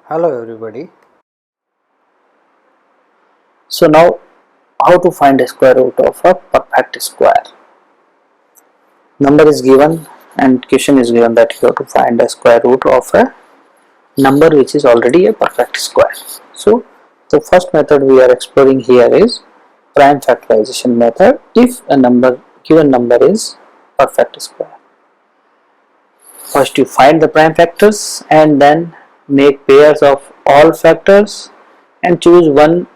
Hello everybody. So now, how to find a square root of a perfect square? Number is given and question is given that you have to find a square root of a number which is already a perfect square. So the first method we are exploring here is prime factorization method if a given number is perfect square. First you find the prime factors and then make pairs of all factors and choose one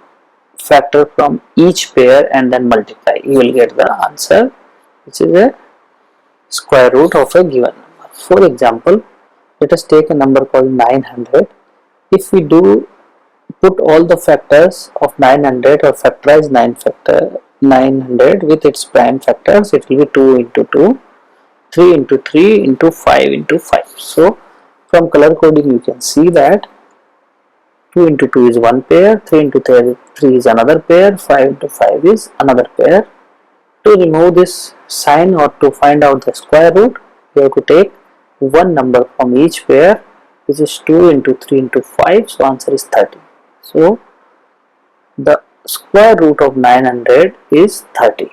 factor from each pair and then multiply. You will get the answer which is a square root of a given number. For example, let us take a number called 900. If we do put all the factors of 900 or factorize 900 with its prime factors, it will be 2 into 2, 3 into 3 into 5 into 5. So from color coding you can see that 2 into 2 is one pair, 3 into 3 is another pair, 5 into 5 is another pair. To remove this sign or to find out the square root, we have to take one number from each pair, which is 2 into 3 into 5, so answer is 30. So the square root of 900 is 30.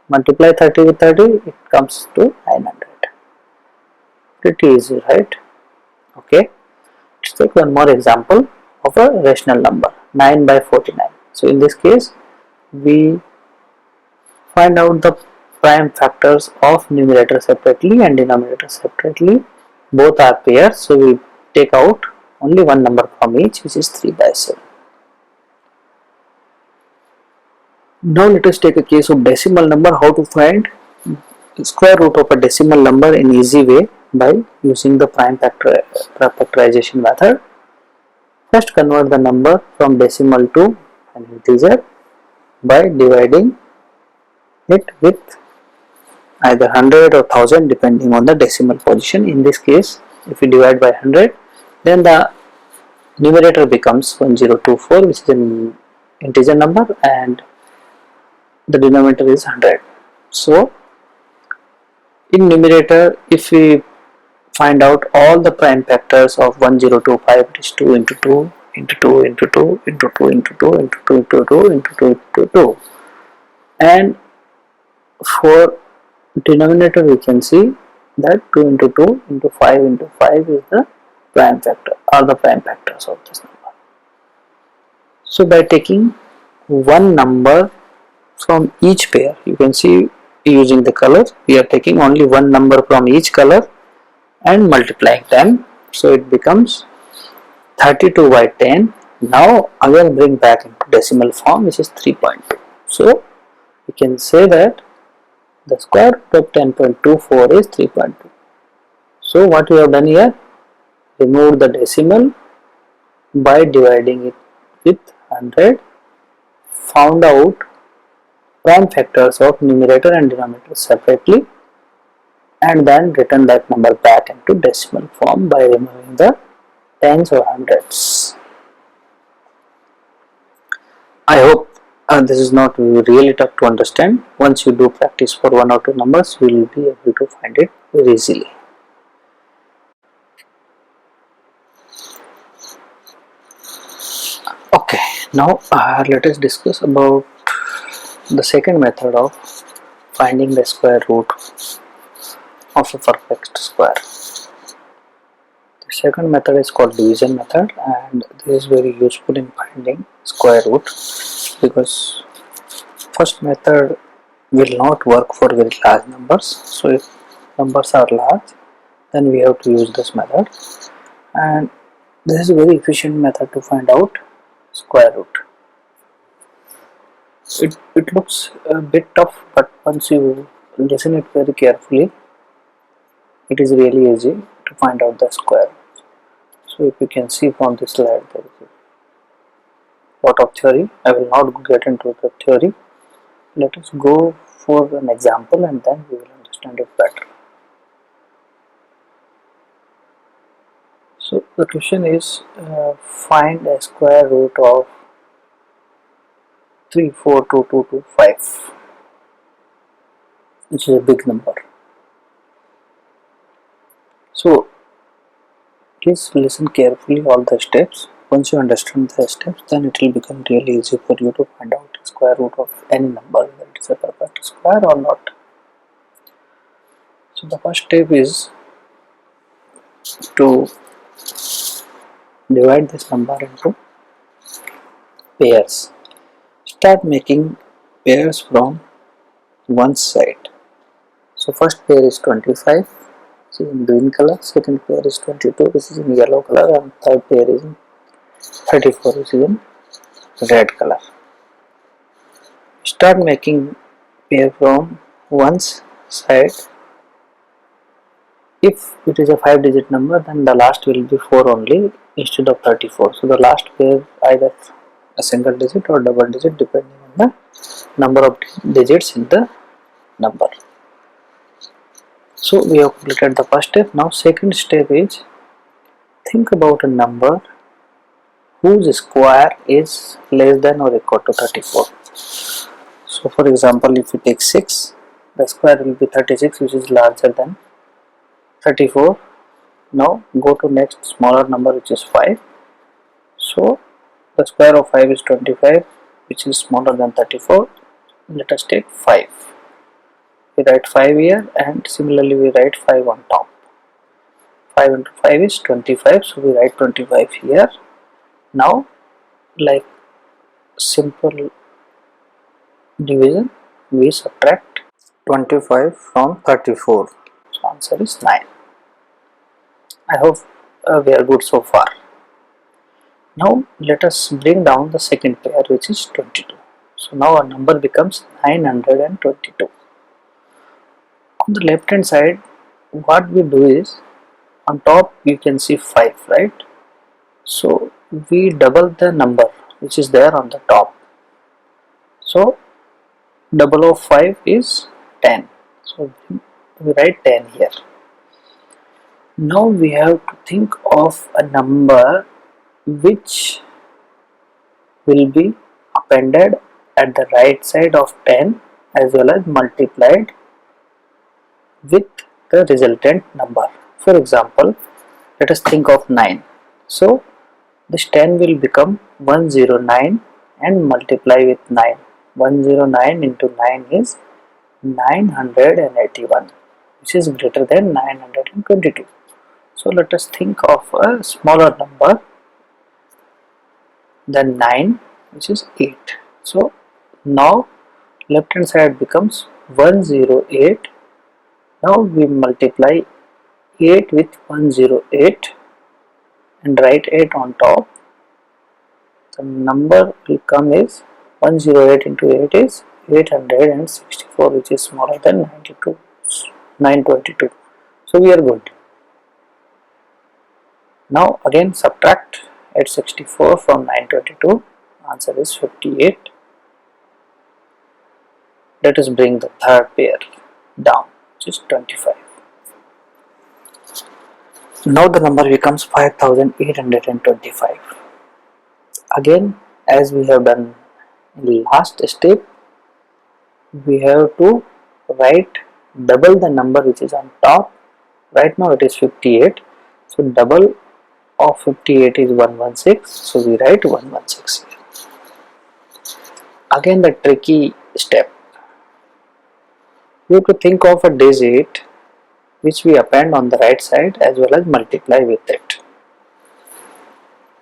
Multiply 30 with 30, it comes to 900. Pretty easy, right? Okay. Let's take one more example of a rational number, 9 by 49. So in this case, we find out the prime factors of numerator separately and denominator separately. Both are pairs, so we take out only one number from each, which is 3 by 7. Now let us take a case of decimal number, how to find square root of a decimal number in easy way by using the prime factorization method. First convert the number from decimal to an integer by dividing it with either 100 or 1000 depending on the decimal position. In this case, if we divide by 100, then the numerator becomes 1024, which is an integer number, and the denominator is 100. So in numerator, if we find out all the prime factors of 1025, it is 2 into 2 into 2 into 2 into 2 into 2 into 2 into 2 into 2 into 2, and for denominator we can see that 2 into 2 into 5 into 5 is the prime factor, are the prime factors of this number. So by taking one number from each pair, you can see using the color, we are taking only one number from each color and multiplying them, so it becomes 32 by 10. Now again bring back into decimal form, which is 3.2. So we can say that the square root of 10.24 is 3.2. So what we have done here, remove the decimal by dividing it with 100, found out prime factors of numerator and denominator separately, and then written that number back into decimal form by removing the tens or hundreds. I hope this is not really tough to understand. Once you do practice for one or two numbers, you will be able to find it very easily. Okay, now let us discuss about the second method of finding the square root of a perfect square. The second method is called division method, and this is very useful in finding square root because first method will not work for very large numbers. So if numbers are large, then we have to use this method, and this is a very efficient method to find out square root. It looks a bit tough, but once you listen it very carefully, it is really easy to find out the square root. So if you can see from this slide, there is a lot of theory. I will not get into the theory. Let us go for an example and then we will understand it better. So the question is find a square root of 342225, which is a big number. So Please listen carefully all the steps. Once you understand the steps, then it will become really easy for you to find out the square root of any number, whether it is a perfect square or not. So the first step is to divide this number into pairs. Start making pairs from one side. So first pair is 25, which is in green color. Second pair is 22, which is in yellow color, and third pair is in 34, which is in red color. Start making pair from one side. If it is a 5-digit number, then the last will be 4 only instead of 34. So the last pair either a single digit or double digit depending on the number of digits in the number. So we have completed the first step. Now second step is think about a number whose square is less than or equal to 34. So for example, if you take 6, the square will be 36, which is larger than 34. Now go to next smaller number, which is 5. So the square of 5 is 25, which is smaller than 34. Let us take 5. We write 5 here, and similarly we write 5 on top. 5 into 5 is 25, so we write 25 here. Now, like simple division, we subtract 25 from 34. So answer is 9. I hope we are good so far. Now let us bring down the second pair, which is 22. So now our number becomes 922. On the left hand side, what we do is, on top you can see 5, right? So we double the number which is there on the top. So double of 5 is 10. So we write 10 here. Now we have to think of a number which will be appended at the right side of 10 as well as multiplied with the resultant number. For example, let us think of 9. So this 10 will become 109 and multiply with 9. 109 into 9 is 981, which is greater than 922. So let us think of a smaller number than 9, which is 8. So now left hand side becomes 108. Now we multiply 8 with 108 and write 8 on top. The number will come is 108 into 8 is 864, which is smaller than 922. So we are good. Now again subtract 864 from 922. Answer is 58. Let us bring the third pair down, which is 25. Now the number becomes 5825. Again, as we have done in the last step, we have to write double the number which is on top. Right now it is 58. So double of 58 is 116. So we write 116 here. Again the tricky step. You have to think of a digit which we append on the right side as well as multiply with it.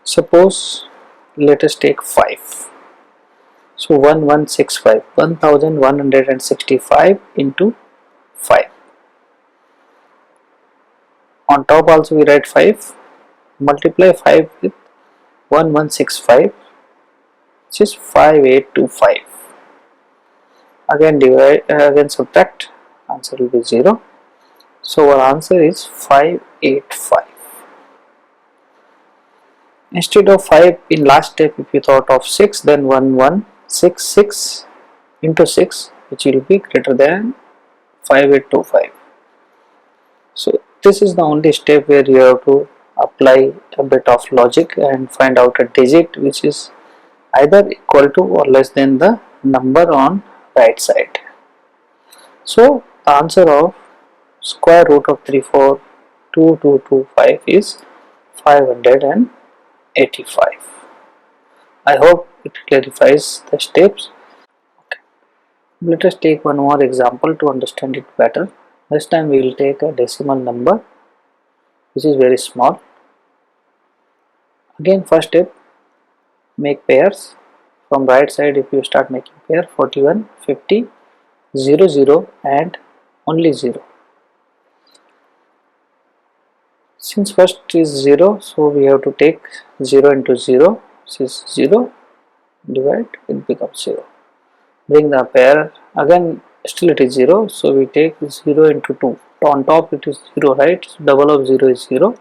Suppose let us take 5. So 1165, 1165 into 5. On top also we write 5. Multiply 5 with 1165, which is 5825. Again divide, again subtract, answer will be 0. So our answer is 585. Instead of 5 in last step, if you thought of 6, then 1166 into 6, which will be greater than 5825. So this is the only step where you have to apply a bit of logic and find out a digit which is either equal to or less than the number on right side. So the answer of square root of 342225 is 585. I hope it clarifies the steps. Let us take one more example to understand it better. This time we will take a decimal number which is very small. Again, first step, make pairs. From right side, if you start making pair, 41, 50, 0, 0 and only 0. Since first is 0, so we have to take 0 into 0. This is 0, divide, it becomes 0. Bring the pair, again still it is 0, so we take 0 into 2. On top it is 0, right? So double of 0 is 0.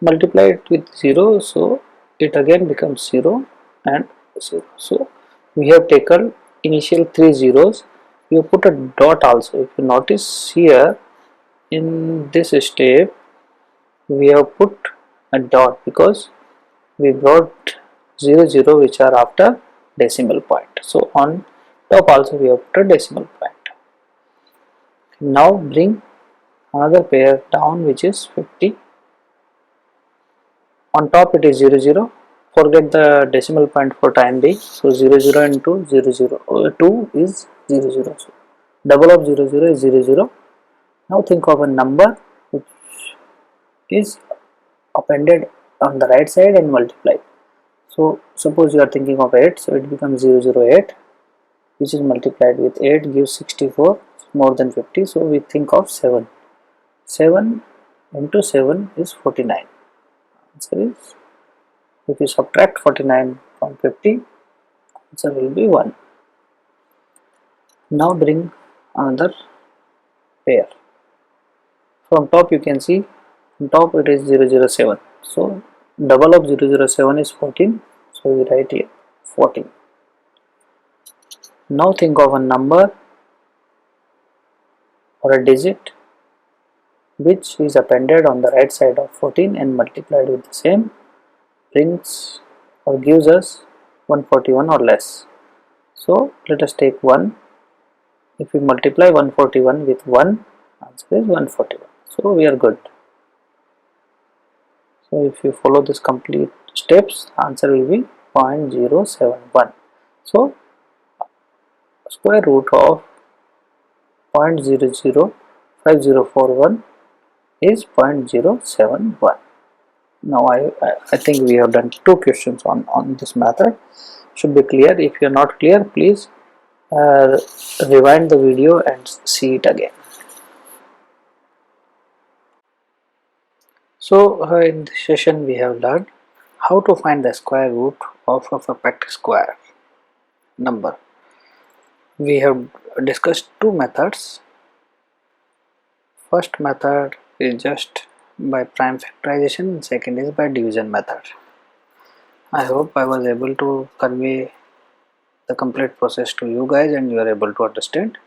Multiply it with 0, so it again becomes 0 and 0. So we have taken initial 3 zeros. We have put a dot also. If you notice here in this step, we have put a dot because we brought 0, 0 which are after decimal point. So on top also we have put a decimal point. Now bring another pair down which is 50. On top it is 0, 0. Forget the decimal point for time being. So 0, 0 into 0, 0. 2 is 0, 0. So double of 0, 0 is 0, 0. Now think of a number which is appended on the right side and multiply. So suppose you are thinking of 8, so it becomes 008, which is multiplied with 8 gives 64, more than 50. So we think of 7. 7 into 7 is 49. Answer is, if you subtract 49 from 50, answer will be 1. Now bring another pair. From top you can see, on top it is 007. So double of 007 is 14. So we write here 14. Now think of a number or a digit which is appended on the right side of 14 and multiplied with the same, brings or gives us 141 or less. So let us take 1. If we multiply 141 with 1, answer is 141. So we are good. So if you follow this complete steps, answer will be 0.071. So square root of 0.005041 is 0.071. Now I think we have done 2 questions on this method. Should be clear. If you are not clear, please rewind the video and see it again. So in this session we have learned how to find the square root of a perfect square number. We have discussed 2 methods. First method is just by prime factorization, second is by division method. I hope I was able to convey the complete process to you guys and you are able to understand.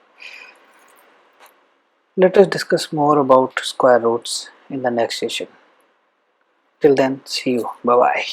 Let us discuss more about square roots in the next session. Till then, see you. Bye bye.